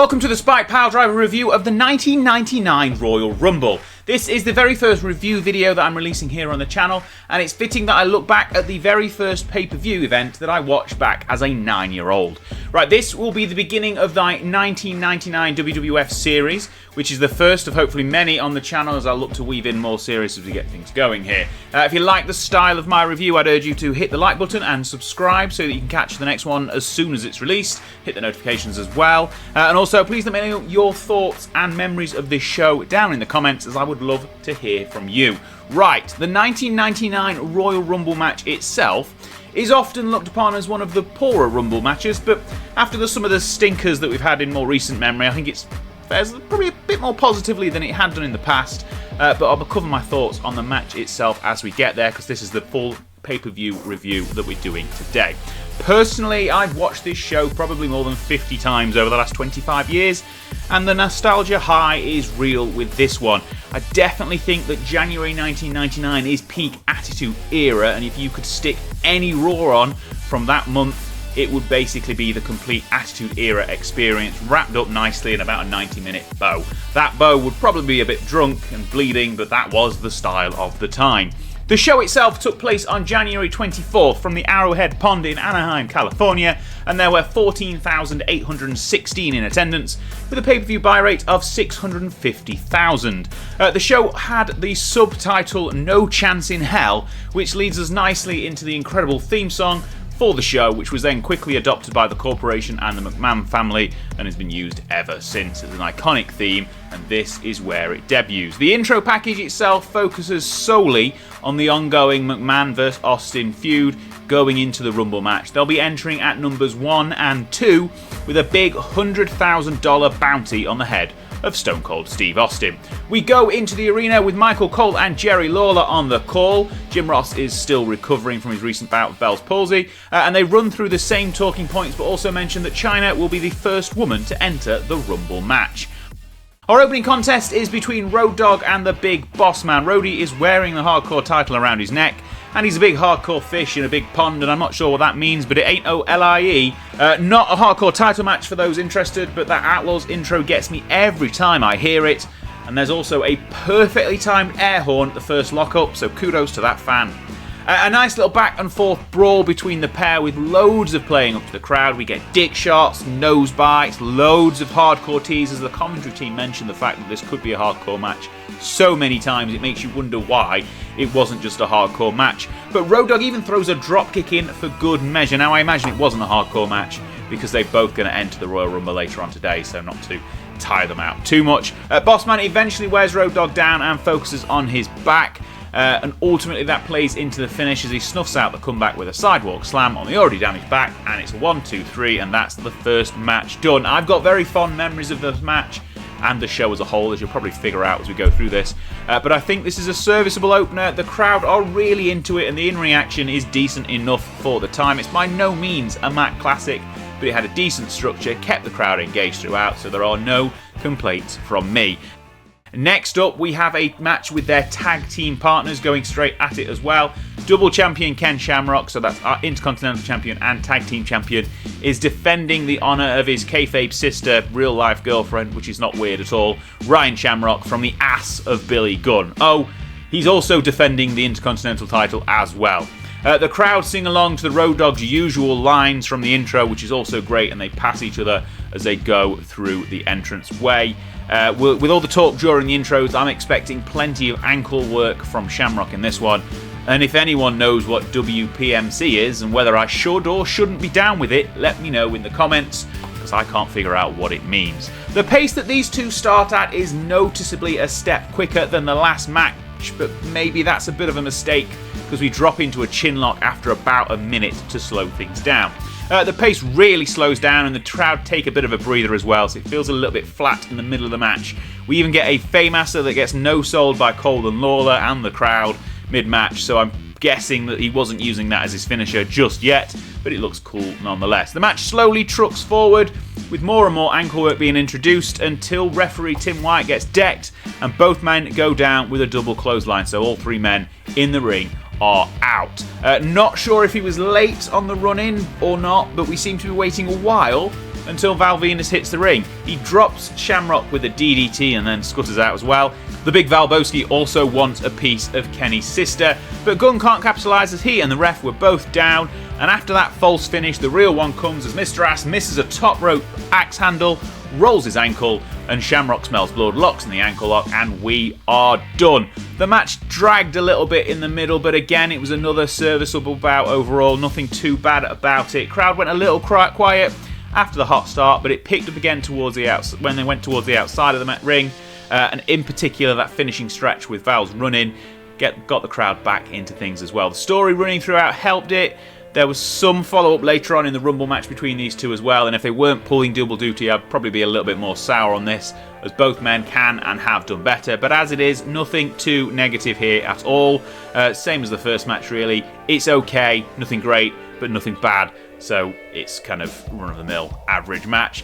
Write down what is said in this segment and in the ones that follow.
Welcome to the Spike Piledriver review of the 1999 Royal Rumble. This is the very first review video that I'm releasing here on the channel, and it's fitting that I look back at the very first pay-per-view event that I watched back as a 9-year-old. Right, this will be the beginning of the 1999 WWF series, which is the first of hopefully many on the channel as I look to weave in more series as we get things going here. If you like the style of my review, I'd urge you to hit the like button and subscribe so that you can catch the next one as soon as it's released. Hit the notifications as well. And also, please let me know your thoughts and memories of this show down in the comments, as I would love to hear from you. Right, the 1999 Royal Rumble match itself is often looked upon as one of the poorer Rumble matches, but after some of the stinkers that we've had in more recent memory, I think it fares probably a bit more positively than it had done in the past. But I'll cover my thoughts on the match itself as we get there, because this is the full pay-per-view review that we're doing today. Personally, I've watched this show probably more than 50 times over the last 25 years, and the nostalgia high is real with this one. I definitely think that January 1999 is peak Attitude Era, and if you could stick any Raw on from that month, it would basically be the complete Attitude Era experience, wrapped up nicely in about a 90-minute bow. That bow would probably be a bit drunk and bleeding, but that was the style of the time. The show itself took place on January 24th from the Arrowhead Pond in Anaheim, California, and there were 14,816 in attendance, with a pay-per-view buy rate of 650,000. The show had the subtitle No Chance in Hell, which leads us nicely into the incredible theme song for the show, which was then quickly adopted by the corporation and the McMahon family and has been used ever since as an iconic theme, and this is where it debuts. The intro package itself focuses solely on the ongoing McMahon vs Austin feud going into the Rumble match. They'll be entering at numbers 1 and 2 with a big $100,000 bounty on the head of Stone Cold Steve Austin. We go into the arena with Michael Cole and Jerry Lawler on the call. Jim Ross is still recovering from his recent bout with Bell's palsy, and they run through the same talking points but also mention that Chyna will be the first woman to enter the Rumble match. Our opening contest is between Road Dogg and the Big Bossman. Rody is wearing the hardcore title around his neck, and he's a big hardcore fish in a big pond, and I'm not sure what that means, but it ain't no LIE. Not a hardcore title match for those interested, but that Outlaws intro gets me every time I hear it, and there's also a perfectly timed air horn at the first lockup, so kudos to that fan. A nice little back and forth brawl between the pair with loads of playing up to the crowd. We get dick shots, nose bites, loads of hardcore teasers. The commentary team mentioned the fact that this could be a hardcore match so many times it makes you wonder why it wasn't just a hardcore match. But Road Dogg even throws a dropkick in for good measure. Now I imagine it wasn't a hardcore match because they're both going to enter the Royal Rumble later on today, so not to tire them out too much. Bossman eventually wears Road Dogg down and focuses on his back. And ultimately that plays into the finish as he snuffs out the comeback with a sidewalk slam on the already damaged back, and it's 1, 2, 3, and that's the first match done. I've got very fond memories of this match and the show as a whole, as you'll probably figure out as we go through this. But I think this is a serviceable opener. The crowd are really into it, and the in-reaction is decent enough for the time. It's by no means a Mac classic, but it had a decent structure, kept the crowd engaged throughout, so there are no complaints from me. Next up, we have a match with their tag team partners going straight at it as well. Double champion Ken Shamrock, so that's our Intercontinental champion and tag team champion, is defending the honour of his kayfabe sister, real life girlfriend, which is not weird at all, Ryan Shamrock, from the ass of Billy Gunn. Oh, he's also defending the Intercontinental title as well. The crowd sing along to the Road Dogg's usual lines from the intro, which is also great, and they pass each other as they go through the entrance way. With all the talk during the intros, I'm expecting plenty of ankle work from Shamrock in this one. And if anyone knows what WPMC is and whether I should or shouldn't be down with it, let me know in the comments, because I can't figure out what it means. The pace that these two start at is noticeably a step quicker than the last match, but maybe that's a bit of a mistake because we drop into a chin lock after about a minute to slow things down. The pace really slows down and the crowd take a bit of a breather as well, so it feels a little bit flat in the middle of the match. We even get a Faymaster that gets no-sold by Cole and Lawler and the crowd mid-match, so I'm guessing that he wasn't using that as his finisher just yet, but it looks cool nonetheless. The match slowly trucks forward, with more and more ankle work being introduced until referee Tim White gets decked and both men go down with a double clothesline, so all three men in the ring are out. Not sure if he was late on the run-in or not, but we seem to be waiting a while until Val Venus hits the ring. He drops Shamrock with a DDT and then scutters out as well. The big Valboski also wants a piece of Kenny's sister, but Gunn can't capitalise as he and the ref were both down, and after that false finish, the real one comes as Mr. Ass misses a top rope axe handle, rolls his ankle, and Shamrock smells blood, locks in the ankle lock, and we are done. The match dragged a little bit in the middle, but again, it was another serviceable bout overall, nothing too bad about it. Crowd went a little quiet after the hot start, but it picked up again towards the when they went towards the outside of the ring, and in particular that finishing stretch with Val's running got the crowd back into things as well. The story running throughout helped it. There was some follow-up later on in the Rumble match between these two as well, and if they weren't pulling double duty, I'd probably be a little bit more sour on this, as both men can and have done better. But as it is, nothing too negative here at all. Same as the first match, really. It's okay, nothing great, but nothing bad. So it's kind of run-of-the-mill average match.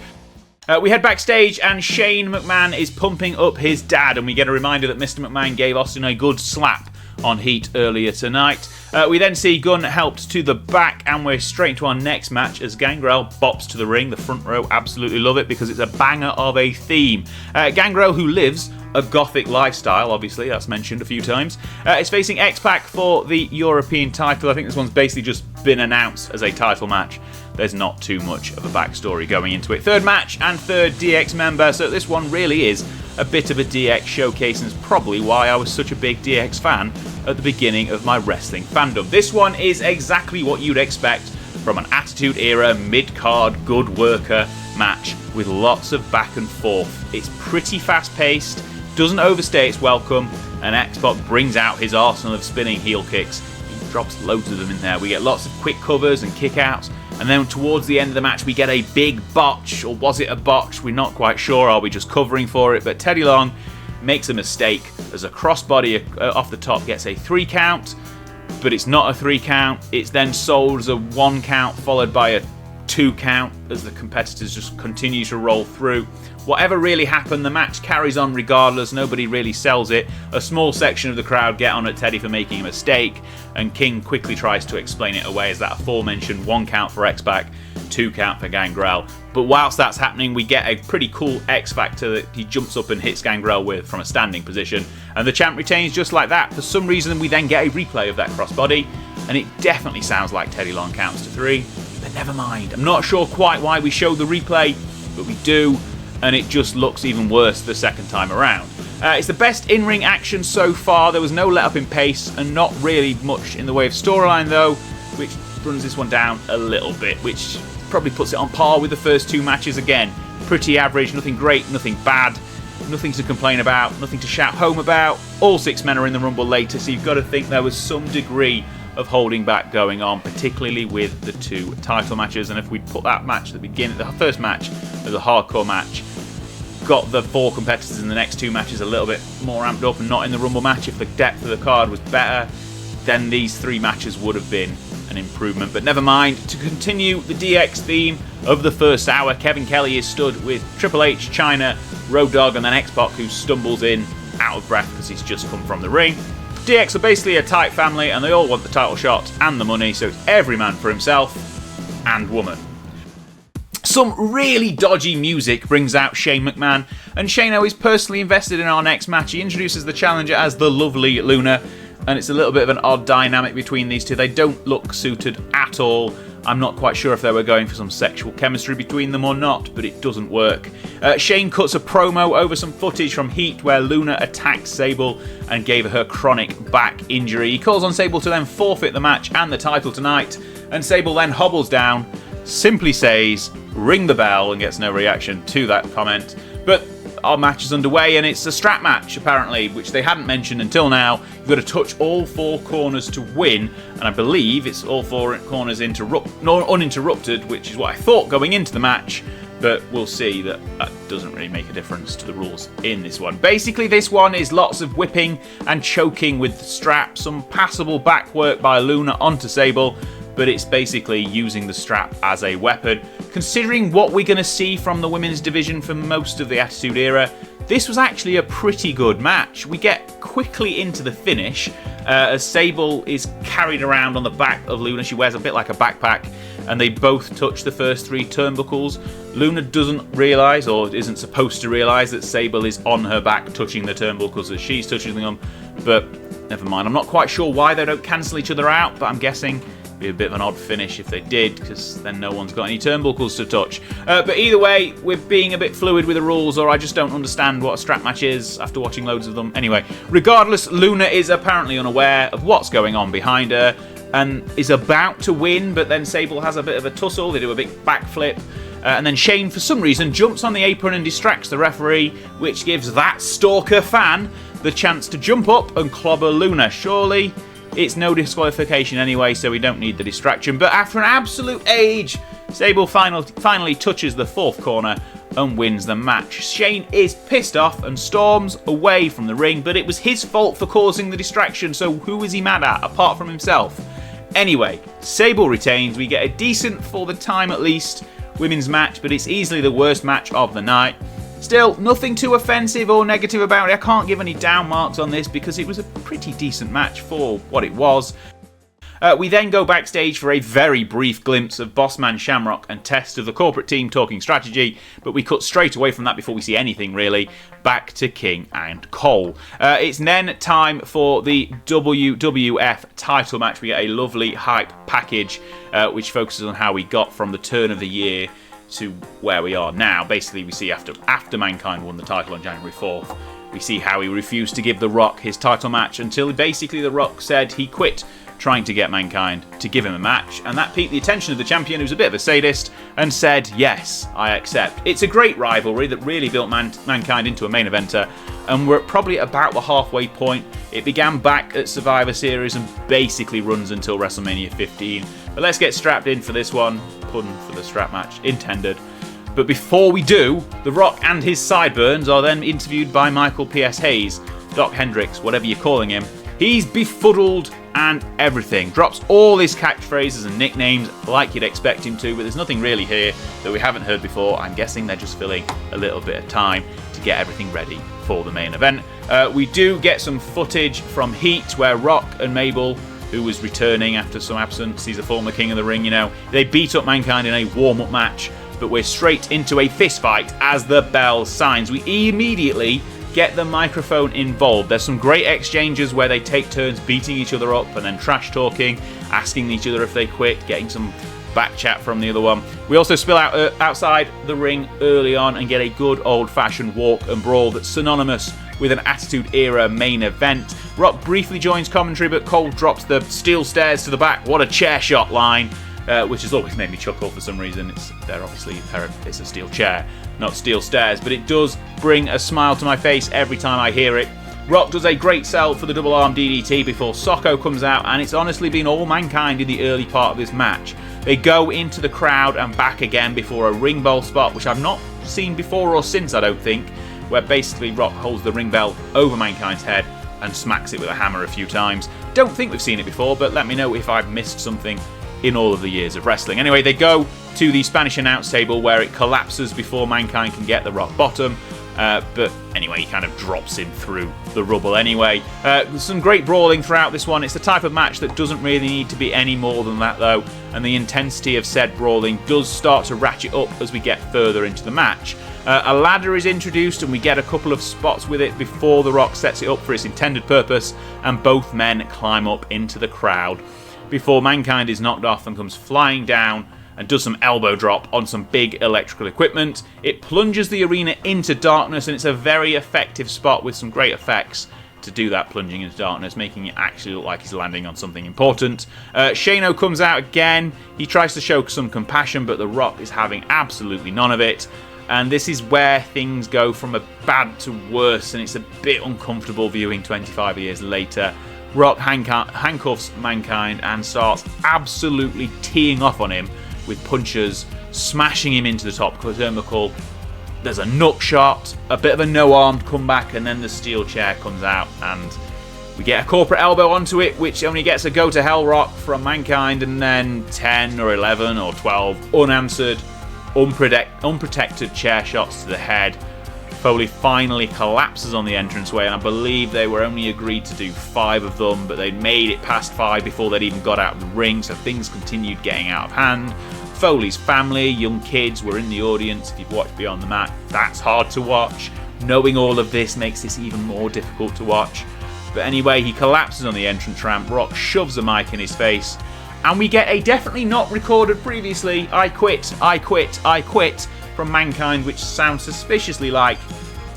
We head backstage and Shane McMahon is pumping up his dad, and we get a reminder that Mr. McMahon gave Austin a good slap on Heat earlier tonight. We then see Gunn helped to the back, and we're straight into our next match as Gangrel bops to the ring. The front row absolutely love it because it's a banger of a theme. Gangrel, who lives a gothic lifestyle, obviously, that's mentioned a few times, is facing X-Pac for the European title. I think this one's basically just been announced as a title match. There's not too much of a backstory going into it. Third match and third DX member, so this one really is a bit of a DX showcase, and it's probably why I was such a big DX fan at the beginning of my wrestling fandom. This one is exactly what you'd expect from an Attitude Era mid-card good worker match with lots of back and forth. It's pretty fast-paced, doesn't overstay its welcome, and X-Pac brings out his arsenal of spinning heel kicks. He drops loads of them in there. We get lots of quick covers and kick-outs, and then towards the end of the match we get a big botch, or was it a botch? We're not quite sure, are we just covering for it? But Teddy Long makes a mistake as a crossbody off the top gets a 3 count, but it's not a 3 count. It's then sold as a 1 count followed by a 2 count as the competitors just continue to roll through. Whatever really happened, the match carries on regardless. Nobody really sells it. A small section of the crowd get on at Teddy for making a mistake, and King quickly tries to explain it away as that aforementioned 1 count for X-Pac, 2 count for Gangrel. But whilst that's happening, we get a pretty cool X-Factor that he jumps up and hits Gangrel with from a standing position, and the champ retains just like that. For some reason, we then get a replay of that crossbody, and it definitely sounds like Teddy Long counts to 3, but never mind. I'm not sure quite why we show the replay, but we do, and it just looks even worse the second time around. It's the best in-ring action so far. There was no let-up in pace, and not really much in the way of storyline though, which runs this one down a little bit, which probably puts it on par with the first 2 matches again. Pretty average, nothing great, nothing bad, nothing to complain about, nothing to shout home about. All 6 men are in the Rumble later, so you've got to think there was some degree of holding back going on, particularly with the 2 title matches. And if we put that match at the beginning, the first match as a hardcore match, got the 4 competitors in the next 2 matches a little bit more amped up and not in the Rumble match, if the depth of the card was better, then these 3 matches would have been an improvement. But never mind. To continue the DX theme of the first hour, Kevin Kelly is stood with Triple H, Chyna, Road Dogg, and then X-Pac, who stumbles in out of breath because he's just come from the ring. DX are basically a tight family, and they all want the title shots and the money, so it's every man for himself and woman. Some really dodgy music brings out Shane McMahon, and Shano is personally invested in our next match. He introduces the challenger as the lovely Luna, and it's a little bit of an odd dynamic between these two. They don't look suited at all. I'm not quite sure if they were going for some sexual chemistry between them or not, but it doesn't work. Shane cuts a promo over some footage from Heat where Luna attacked Sable and gave her chronic back injury. He calls on Sable to then forfeit the match and the title tonight, and Sable then hobbles down, simply says, "Ring the bell," and gets no reaction to that comment. But our match is underway, and it's a strap match, apparently, which they hadn't mentioned until now. You've got to touch all 4 corners to win, and I believe it's all 4 corners uninterrupted, which is what I thought going into the match, but we'll see that doesn't really make a difference to the rules in this one. Basically, this one is lots of whipping and choking with the strap, some passable back work by Luna onto Sable, but it's basically using the strap as a weapon. Considering what we're going to see from the women's division for most of the Attitude Era, this was actually a pretty good match. We get quickly into the finish as Sable is carried around on the back of Luna. She wears a bit like a backpack, and they both touch the first 3 turnbuckles. Luna doesn't realise, or isn't supposed to realise, that Sable is on her back touching the turnbuckles as she's touching them, but never mind. I'm not quite sure why they don't cancel each other out, but I'm guessing it'd be a bit of an odd finish if they did, because then no one's got any turnbuckles to touch. But either way, we're being a bit fluid with the rules, or I just don't understand what a strap match is after watching loads of them. Anyway, regardless, Luna is apparently unaware of what's going on behind her and is about to win, but then Sable has a bit of a tussle. They do a big backflip. And then Shane, for some reason, jumps on the apron and distracts the referee, which gives that stalker fan the chance to jump up and clobber Luna. Surely it's no disqualification anyway, so we don't need the distraction. But after an absolute age, Sable finally touches the 4th corner and wins the match. Shane is pissed off and storms away from the ring, but it was his fault for causing the distraction, so who is he mad at, apart from himself? Anyway, Sable retains. We get a decent, for the time at least, women's match, but it's easily the worst match of the night. Still, nothing too offensive or negative about it. I can't give any down marks on this because it was a pretty decent match for what it was. We then go backstage for a very brief glimpse of Bossman, Shamrock and Test of the corporate team talking strategy, but we cut straight away from that before we see anything really, back to King and Cole. It's then time for the WWF title match. We get a lovely hype package which focuses on how we got from the turn of the year to where we are now. Basically, we see after Mankind won the title on January 4th, we see how he refused to give The Rock his title match until basically The Rock said he quit trying to get Mankind to give him a match, and that piqued the attention of the champion, who's a bit of a sadist, and said, yes, I accept. It's a great rivalry that really built Mankind into a main eventer, and we're probably about the halfway point. It began back at Survivor Series and basically runs until WrestleMania 15. But let's get strapped in for this one. Pun for the strap match intended. But before we do, The Rock and his sideburns are then interviewed by Michael P.S. Hayes, Doc Hendricks, whatever you're calling him. He's befuddled and everything. Drops all his catchphrases and nicknames like you'd expect him to, but there's nothing really here that we haven't heard before. I'm guessing they're just filling a little bit of time to get everything ready for the main event. We do get some footage from Heat where Rock and Mabel, who was returning after some absence, he's a former King of the Ring, you know, they beat up Mankind in a warm-up match, but we're straight into a fist fight as the bell signs. We immediately get the microphone involved. There's some great exchanges where they take turns beating each other up and then trash talking, asking each other if they quit, getting some back chat from the other one. We also spill out outside the ring early on and get a good old-fashioned walk and brawl that's synonymous with an Attitude Era main event. Rock briefly joins commentary, but Cole drops the steel stairs to the back. What a chair shot line, which has always made me chuckle for some reason. It's a steel chair, not steel stairs, but it does bring a smile to my face every time I hear it. Rock does a great sell for the double arm DDT before Socko comes out, and it's honestly been all Mankind in the early part of this match. They go into the crowd and back again before a ring bell spot, which I've not seen before or since, I don't think, where basically Rock holds the ring bell over Mankind's head and smacks it with a hammer a few times. Don't think we've seen it before, but let me know if I've missed something in all of the years of wrestling. Anyway, they go to the Spanish announce table where it collapses before Mankind can get the rock bottom. But anyway, he kind of drops him through the rubble anyway. Some great brawling throughout this one. It's the type of match that doesn't really need to be any more than that though, and the intensity of said brawling does start to ratchet up as we get further into the match. A ladder is introduced and we get a couple of spots with it before The Rock sets it up for its intended purpose, and both men climb up into the crowd before Mankind is knocked off and comes flying down and does some elbow drop on some big electrical equipment. It plunges the arena into darkness, and it's a very effective spot with some great effects to do that plunging into darkness, making it actually look like he's landing on something important. Shano comes out again. He tries to show some compassion, but The Rock is having absolutely none of it. And this is where things go from a bad to worse, and it's a bit uncomfortable viewing 25 years later. Rock handcuffs Mankind and starts absolutely teeing off on him with punches, smashing him into the top turnbuckle. There's a nut shot, a bit of a no-armed comeback, and then the steel chair comes out, and we get a corporate elbow onto it, which only gets a go to hell rock from Mankind, and then 10 or 11 or 12 unanswered, unprotected chair shots to the head. Foley finally collapses on the entranceway, and I believe they were only agreed to do 5 of them, but they'd made it past 5 before they'd even got out of the ring, so things continued getting out of hand. Foley's family, young kids, were in the audience. If you've watched Beyond the Mat, that's hard to watch. Knowing all of this makes this even more difficult to watch. But anyway, he collapses on the entrance ramp, Rock shoves a mic in his face, and we get a definitely not recorded previously "I quit, I quit, I quit" from Mankind, which sounds suspiciously like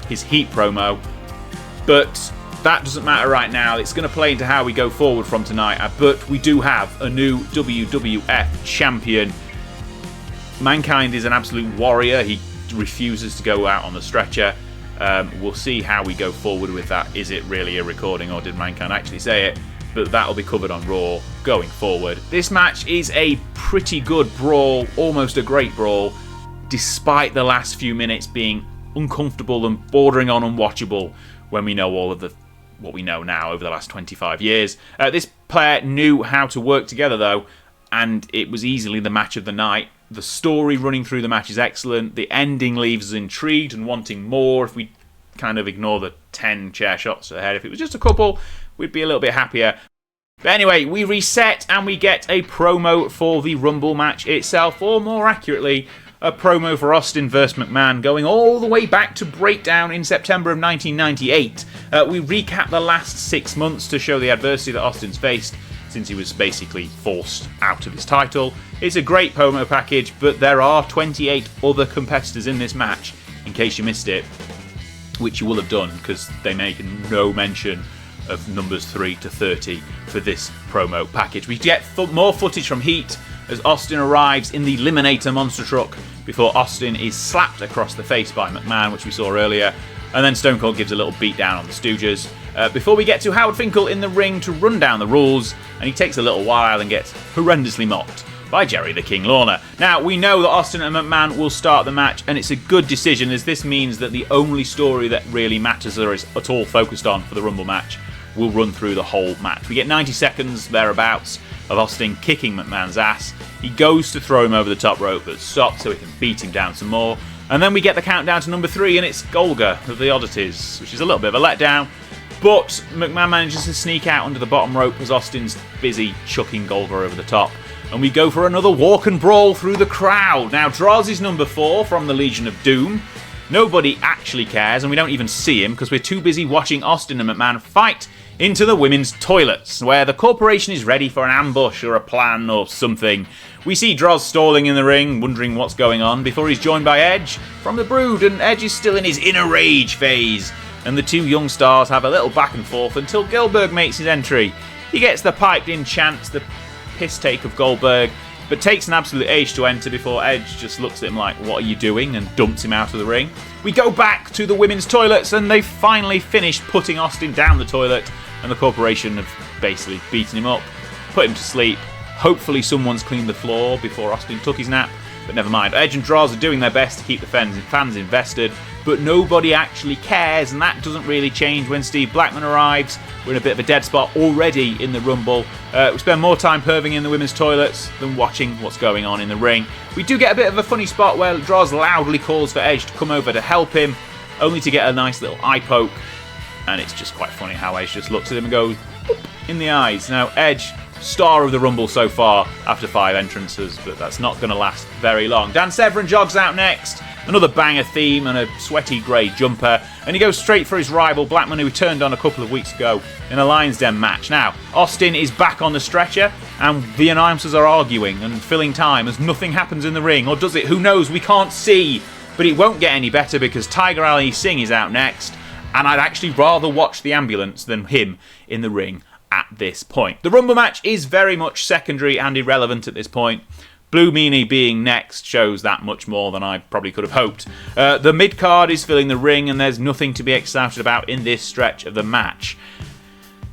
his Heat promo. But that doesn't matter right now. It's going to play into how we go forward from tonight. But we do have a new WWF champion. Mankind is an absolute warrior. He refuses to go out on the stretcher. We'll see how we go forward with that. Is it really a recording, or did Mankind actually say it? But that'll be covered on Raw going forward. This match is a pretty good brawl, almost a great brawl, despite the last few minutes being uncomfortable and bordering on unwatchable when we know all of what we know now over the last 25 years. This pair knew how to work together though, and it was easily the match of the night. The story running through the match is excellent. The ending leaves us intrigued and wanting more. If we kind of ignore the 10 chair shots ahead, if it was just a couple, we'd be a little bit happier. But anyway, we reset and we get a promo for the Rumble match itself, or more accurately, a promo for Austin vs. McMahon going all the way back to Breakdown in September of 1998. We recap the last 6 months to show the adversity that Austin's faced since he was basically forced out of his title. It's a great promo package, but there are 28 other competitors in this match, in case you missed it, which you will have done because they make no mention of numbers 3 to 30 for this promo package. We get more footage from Heat as Austin arrives in the Eliminator monster truck before Austin is slapped across the face by McMahon, which we saw earlier, and then Stone Cold gives a little beat down on the Stooges. Before we get to Howard Finkel in the ring to run down the rules, and he takes a little while and gets horrendously mocked by Jerry the King Lawler. Now, we know that Austin and McMahon will start the match, and it's a good decision, as this means that the only story that really matters or is at all focused on for the Rumble match will run through the whole match. We get 90 seconds, thereabouts, of Austin kicking McMahon's ass. He goes to throw him over the top rope, but stops so he can beat him down some more. And then we get the countdown to number 3, and it's Golga of the Oddities, which is a little bit of a letdown. But McMahon manages to sneak out under the bottom rope as Austin's busy chucking Golga over the top. And we go for another walk and brawl through the crowd. Now, Droz is number 4 from the Legion of Doom. Nobody actually cares, and we don't even see him because we're too busy watching Austin and McMahon fight into the women's toilets, where the corporation is ready for an ambush or a plan or something. We see Droz stalling in the ring, wondering what's going on, before he's joined by Edge from the Brood, and Edge is still in his inner rage phase. And the two young stars have a little back and forth until Goldberg makes his entry. He gets the piped-in chant, the piss take of Goldberg, but takes an absolute age to enter before Edge just looks at him like, "What are you doing?" and dumps him out of the ring. We go back to the women's toilets, and they've finally finished putting Austin down the toilet, and the corporation have basically beaten him up, put him to sleep. Hopefully someone's cleaned the floor before Austin took his nap, but never mind. Edge and Droz are doing their best to keep the fans invested, but nobody actually cares, and that doesn't really change when Steve Blackman arrives. We're in a bit of a dead spot already in the Rumble. We spend more time perving in the women's toilets than watching what's going on in the ring. We do get a bit of a funny spot where Droz loudly calls for Edge to come over to help him, only to get a nice little eye poke, and it's just quite funny how Edge just looks at him and goes boop in the eyes. Now, Edge, star of the Rumble so far after 5 entrances, but that's not going to last very long. Dan Severn jogs out next. Another banger theme and a sweaty grey jumper, and he goes straight for his rival Blackman, who he turned on a couple of weeks ago in a Lions Den match. Now, Austin is back on the stretcher, and the announcers are arguing and filling time as nothing happens in the ring. Or does it? Who knows? We can't see. But it won't get any better because Tiger Ali Singh is out next, and I'd actually rather watch the ambulance than him in the ring at this point. The Rumble match is very much secondary and irrelevant at this point. Blue Meanie being next shows that much more than I probably could have hoped. The mid-card is filling the ring, and there's nothing to be excited about in this stretch of the match.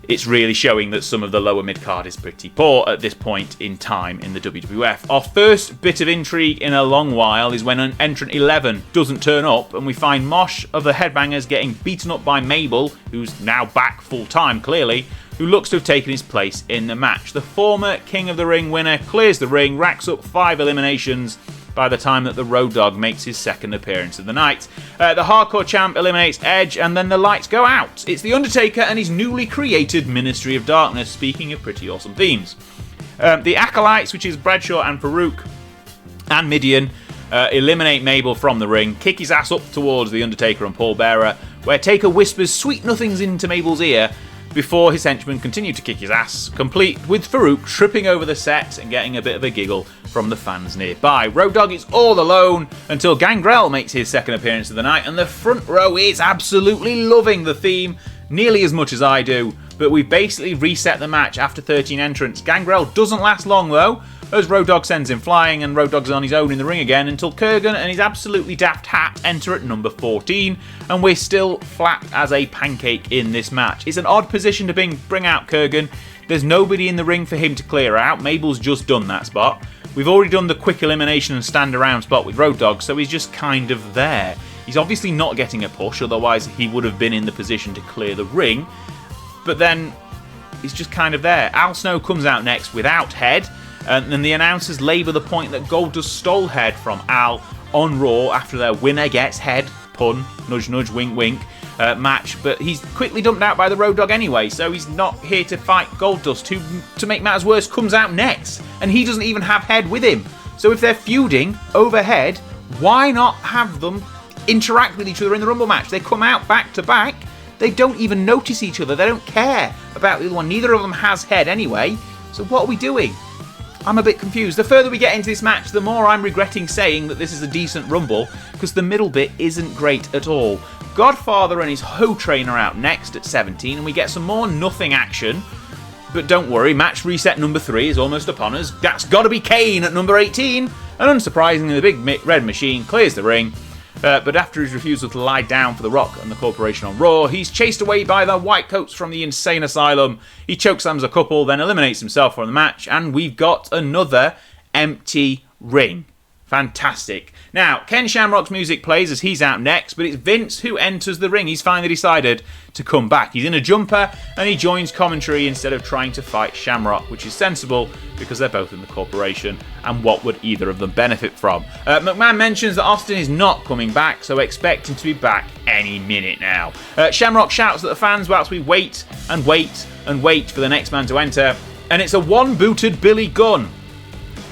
It's really showing that some of the lower mid-card is pretty poor at this point in time in the WWF. Our first bit of intrigue in a long while is when an Entrant 11 doesn't turn up, and we find Mosh of the Headbangers getting beaten up by Mabel, who's now back full-time clearly, who looks to have taken his place in the match. The former King of the Ring winner clears the ring, racks up 5 eliminations, by the time that the Road Dogg makes his second appearance of the night. The Hardcore Champ eliminates Edge, and then the lights go out. It's The Undertaker and his newly created Ministry of Darkness, speaking of pretty awesome themes. The Acolytes, which is Bradshaw and Farouk and Midian, eliminate Mabel from the ring, kick his ass up towards The Undertaker and Paul Bearer, where Taker whispers sweet nothings into Mabel's ear before his henchmen continue to kick his ass, complete with Farouk tripping over the set and getting a bit of a giggle from the fans nearby. Road Dogg is all alone until Gangrel makes his second appearance of the night, and the front row is absolutely loving the theme, nearly as much as I do, but we've basically reset the match after 13 entrants. Gangrel doesn't last long though, as Road Dogg sends him flying, and Road Dogg's on his own in the ring again until Kurgan and his absolutely daft hat enter at number 14, and we're still flat as a pancake in this match. It's an odd position to bring out Kurgan. There's nobody in the ring for him to clear out. Mabel's just done that spot. We've already done the quick elimination and stand around spot with Road Dogg, so he's just kind of there. He's obviously not getting a push, otherwise he would have been in the position to clear the ring, but then he's just kind of there. Al Snow comes out next without Head, and then the announcers labour the point that Goldust stole Head from Al on Raw after their winner gets Head, pun, nudge nudge, wink wink, match, but he's quickly dumped out by the Road Dogg anyway, so he's not here to fight Goldust, who, to make matters worse, comes out next, and he doesn't even have Head with him. So if they're feuding over Head, why not have them interact with each other in the Rumble match? They come out back to back, they don't even notice each other, they don't care about the other one, neither of them has Head anyway, so what are we doing? I'm a bit confused. The further we get into this match, the more I'm regretting saying that this is a decent Rumble, because the middle bit isn't great at all. Godfather and his Ho Train are out next at 17, and we get some more nothing action. But don't worry, match reset number 3 is almost upon us. That's gotta be Kane at number 18, and unsurprisingly the big red machine clears the ring. But after his refusal to lie down for The Rock and the Corporation on Raw, he's chased away by the White Coats from the Insane Asylum. He chokeslams a couple, then eliminates himself from the match, and we've got another empty ring. Fantastic. Now, Ken Shamrock's music plays as he's out next, but it's Vince who enters the ring. He's finally decided to come back. He's in a jumper, and he joins commentary instead of trying to fight Shamrock, which is sensible because they're both in the corporation, and what would either of them benefit from? McMahon mentions that Austin is not coming back, so expect him to be back any minute now. Shamrock shouts at the fans whilst we wait and wait and wait for the next man to enter, and it's a one-booted Billy Gunn.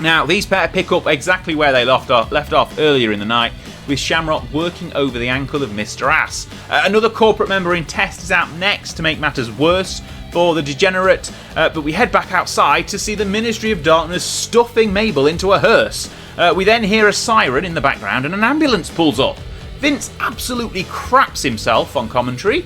Now, these pair pick up exactly where they left off earlier in the night, with Shamrock working over the ankle of Mr. Ass. Another corporate member in Test is out next to make matters worse for the degenerate, but we head back outside to see the Ministry of Darkness stuffing Mabel into a hearse. We then hear a siren in the background and an ambulance pulls up. Vince absolutely craps himself on commentary,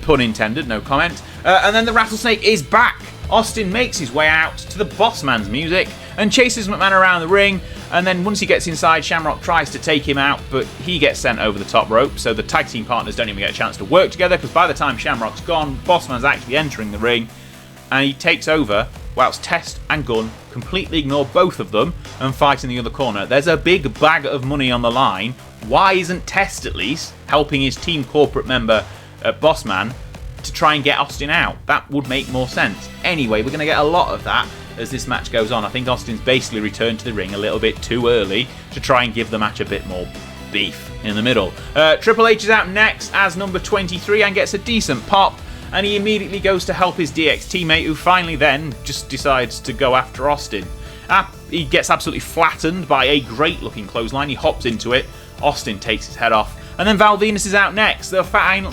pun intended, no comment, and then the Rattlesnake is back. Austin makes his way out to the Bossman's music and chases McMahon around the ring, and then once he gets inside, Shamrock tries to take him out, but he gets sent over the top rope, so the tag team partners don't even get a chance to work together, because by the time Shamrock's gone, Bossman's actually entering the ring, and he takes over, whilst Test and Gunn completely ignore both of them and fight in the other corner. There's a big bag of money on the line. Why isn't Test at least helping his team corporate member, Bossman, to try and get Austin out? That would make more sense. Anyway, we're going to get a lot of that as this match goes on. I think Austin's basically returned to the ring a little bit too early to try and give the match a bit more beef in the middle. Triple H is out next as number 23 and gets a decent pop, and he immediately goes to help his DX teammate, who finally then just decides to go after Austin. He gets absolutely flattened by a great looking clothesline. He hops into it. Austin takes his head off. And then Val Venus is out next. The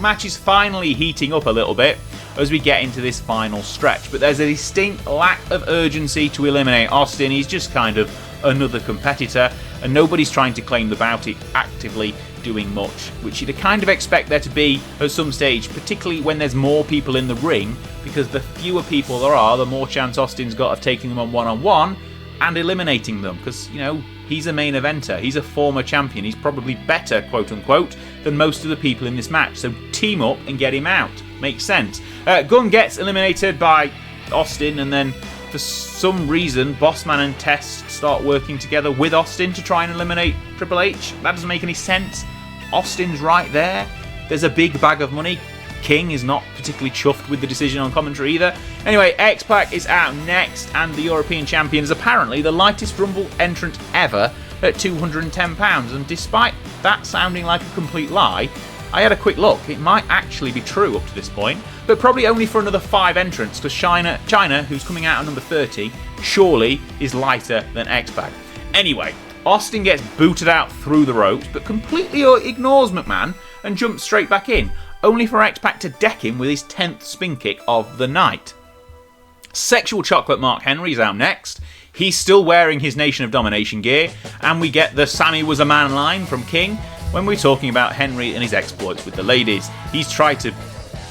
match is finally heating up a little bit as we get into this final stretch. But there's a distinct lack of urgency to eliminate Austin. He's just kind of another competitor, and nobody's trying to claim the bounty actively doing much, which you'd kind of expect there to be at some stage, particularly when there's more people in the ring, because the fewer people there are, the more chance Austin's got of taking them on one-on-one and eliminating them, because, you know, he's a main eventer, he's a former champion, he's probably better, quote-unquote, than most of the people in this match, so team up and get him out. Makes sense. Gunn gets eliminated by Austin, and then for some reason Bossman and Test start working together with Austin to try and eliminate Triple H. That doesn't make any sense. Austin's right there. There's a big bag of money. King is not particularly chuffed with the decision on commentary either. Anyway, X-Pac is out next, and the European champion is apparently the lightest Rumble entrant ever at £210. And despite that sounding like a complete lie, I had a quick look. It might actually be true up to this point, but probably only for another 5 entrants, because China, who's coming out at number 30, surely is lighter than X-Pac. Anyway, Austin gets booted out through the ropes, but completely ignores McMahon and jumps straight back in, only for X-Pac to deck him with his 10th spin kick of the night. Sexual Chocolate Mark Henry is out next. He's still wearing his Nation of Domination gear, and we get the Sammy was a man line from King when we're talking about Henry and his exploits with the ladies. He's tried to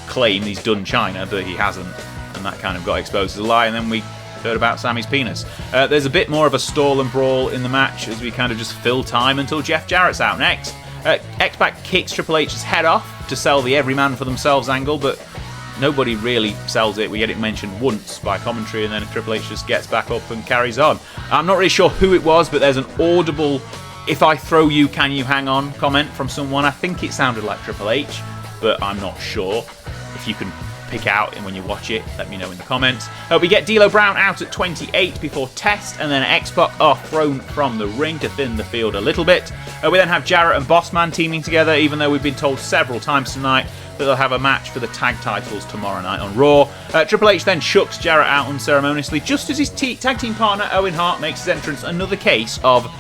claim he's done China, but he hasn't, and that kind of got exposed as a lie, and then we heard about Sammy's penis. There's a bit more of a stall and brawl in the match as we kind of just fill time until Jeff Jarrett's out next. X-Pac kicks Triple H's head off to sell the everyman for themselves angle, but nobody really sells it. We get it mentioned once by commentary, and then Triple H just gets back up and carries on. I'm not really sure who it was, but there's an audible "if I throw you, can you hang on" comment from someone. I think it sounded like Triple H, but I'm not sure. If you can pick out and when you watch it, let me know in the comments. We get D'Lo Brown out at 28 before Test, and then X-Pac are thrown from the ring to thin the field a little bit. We then have Jarrett and Bossman teaming together, even though we've been told several times tonight that they'll have a match for the tag titles tomorrow night on Raw. Triple H then shucks Jarrett out unceremoniously, just as his tag team partner Owen Hart makes his entrance. Another case of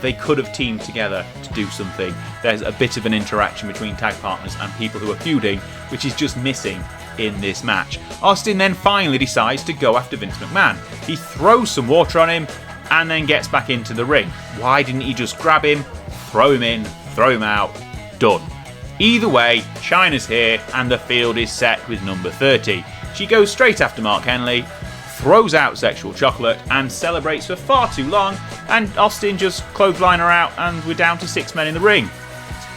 they could have teamed together to do something. There's a bit of an interaction between tag partners and people who are feuding, which is just missing in this match. Austin then finally decides to go after Vince McMahon. He throws some water on him and then gets back into the ring. Why didn't he just grab him, throw him in, throw him out? Done. Either way, Chyna's here and the field is set with number 30. She goes straight after Mark Henry, throws out Sexual Chocolate and celebrates for far too long, and Austin just clothesline her out and we're down to 6 men in the ring.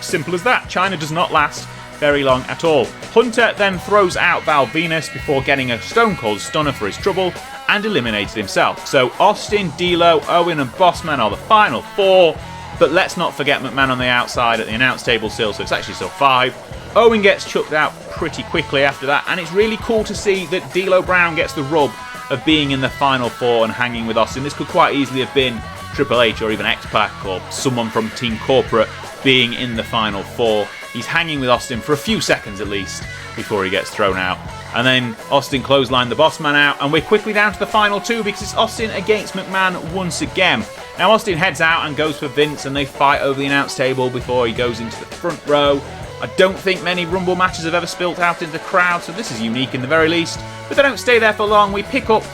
Simple as that. Chyna does not last very long at all. Hunter then throws out Val Venus before getting a Stone Cold Stunner for his trouble and eliminated himself. So Austin, D'Lo, Owen and Bossman are the final 4, but let's not forget McMahon on the outside at the announce table still, so it's actually still 5. Owen gets chucked out pretty quickly after that, and it's really cool to see that D'Lo Brown gets the rub of being in the final 4 and hanging with Austin. This could quite easily have been Triple H or even X-Pac or someone from Team Corporate being in the final 4. He's hanging with Austin for a few seconds at least before he gets thrown out. And then Austin clotheslined the Bossman out, and we're quickly down to the final 2 because it's Austin against McMahon once again. Now Austin heads out and goes for Vince, and they fight over the announce table before he goes into the front row. I don't think many Rumble matches have ever spilt out into the crowd, so this is unique in the very least. But they don't stay there for long. We pick up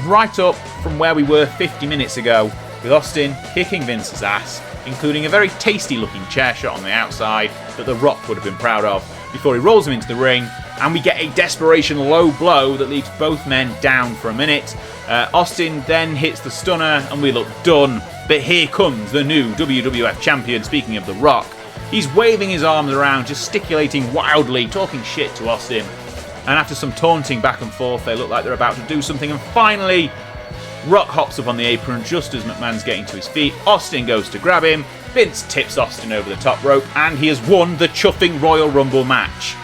right up from where we were 50 minutes ago, with Austin kicking Vince's ass, including a very tasty looking chair shot on the outside that The Rock would have been proud of, before he rolls him into the ring, and we get a desperation low blow that leaves both men down for a minute. Austin then hits the stunner and we look done, but here comes the new WWF champion, speaking of The Rock. He's waving his arms around, gesticulating wildly, talking shit to Austin, and after some taunting back and forth, they look like they're about to do something, and finally Rock hops up on the apron just as McMahon's getting to his feet. Austin goes to grab him, Vince tips Austin over the top rope, and he has won the chuffing Royal Rumble match.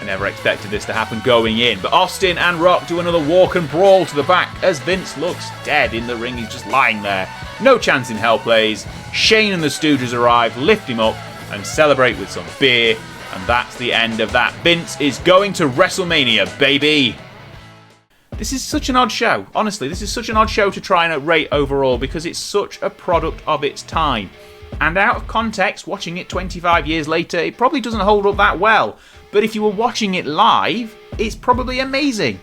I never expected this to happen going in, but Austin and Rock do another walk and brawl to the back as Vince looks dead in the ring. He's just lying there. No chance in hell plays. Shane and the Stooges arrive, lift him up, and celebrate with some beer, and that's the end of that. Vince is going to WrestleMania, baby! This is such an odd show. Honestly, this is such an odd show to try and rate overall because it's such a product of its time. And out of context, watching it 25 years later, it probably doesn't hold up that well. But if you were watching it live, it's probably amazing.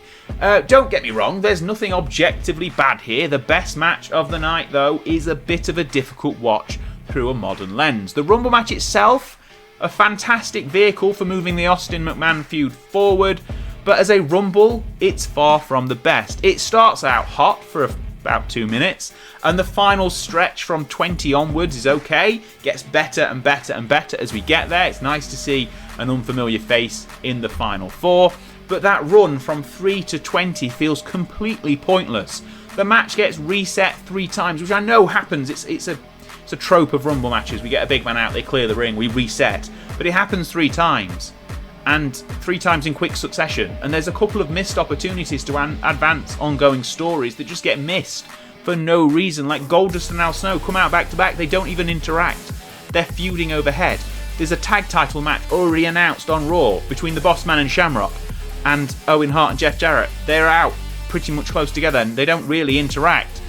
Don't get me wrong, there's nothing objectively bad here. The best match of the night, though, is a bit of a difficult watch through a modern lens. The Rumble match itself, a fantastic vehicle for moving the Austin-McMahon feud forward, but as a Rumble, it's far from the best. It starts out hot for about 2 minutes, and the final stretch from 20 onwards is okay. Gets better and better and better as we get there. It's nice to see an unfamiliar face in the final 4, but that run from 3 to 20 feels completely pointless. The match gets reset 3 times, which I know happens. It's a trope of Rumble matches. We get a big man out, they clear the ring, we reset, but it happens 3 times. And 3 times in quick succession, and there's a couple of missed opportunities to advance ongoing stories that just get missed for no reason. Like Goldust and Al Snow come out back to back, they don't even interact. They're feuding overhead. There's a tag title match already announced on Raw between the Bossman and Shamrock and Owen Hart and Jeff Jarrett. They're out pretty much close together and they don't really interact.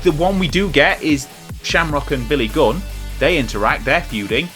The one we do get is Shamrock and Billy Gunn. They interact, they're feuding.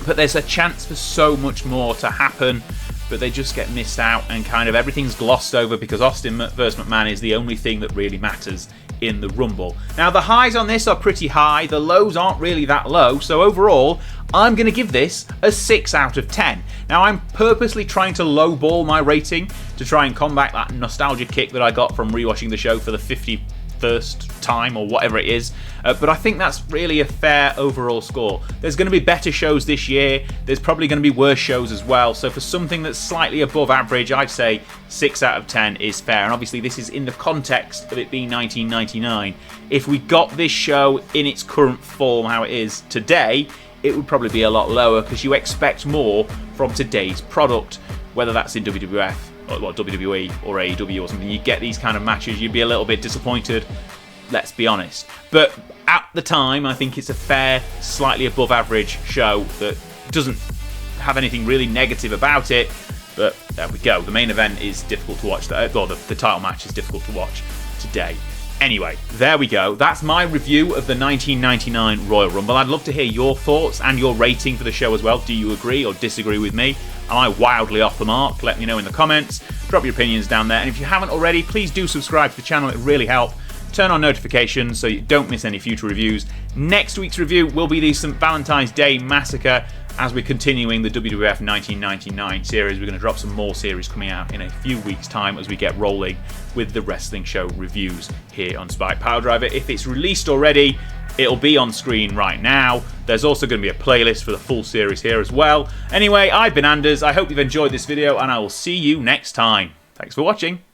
But there's a chance for so much more to happen, but they just get missed out and kind of everything's glossed over because Austin vs McMahon is the only thing that really matters in the Rumble. Now the highs on this are pretty high, the lows aren't really that low, so overall I'm going to give this a 6 out of 10. Now I'm purposely trying to lowball my rating to try and combat that nostalgia kick that I got from rewatching the show for the 51st time or whatever it is, but I think that's really a fair overall score. There's going to be better shows this year, there's probably going to be worse shows as well, so for something that's slightly above average I'd say 6 out of 10 is fair, and obviously this is in the context of it being 1999. If we got this show in its current form how it is today, it would probably be a lot lower because you expect more from today's product, whether that's in WWF or WWE or AEW or something. You get these kind of matches, you'd be a little bit disappointed, let's be honest. But at the time, I think it's a fair, slightly above average show that doesn't have anything really negative about it. But there we go. The main event is difficult to watch, the title match is difficult to watch today. Anyway, there we go. That's my review of the 1999 Royal Rumble. I'd love to hear your thoughts and your rating for the show as well. Do you agree or disagree with me? Am I wildly off the mark? Let me know in the comments. Drop your opinions down there. And if you haven't already, please do subscribe to the channel. It really helps. Turn on notifications so you don't miss any future reviews. Next week's review will be the St. Valentine's Day Massacre as we're continuing the WWF 1999 series. We're going to drop some more series coming out in a few weeks' time as we get rolling with the wrestling show reviews here on Spike Piledriver. If it's released already, it'll be on screen right now. There's also going to be a playlist for the full series here as well. Anyway, I've been Anders. I hope you've enjoyed this video and I will see you next time. Thanks for watching.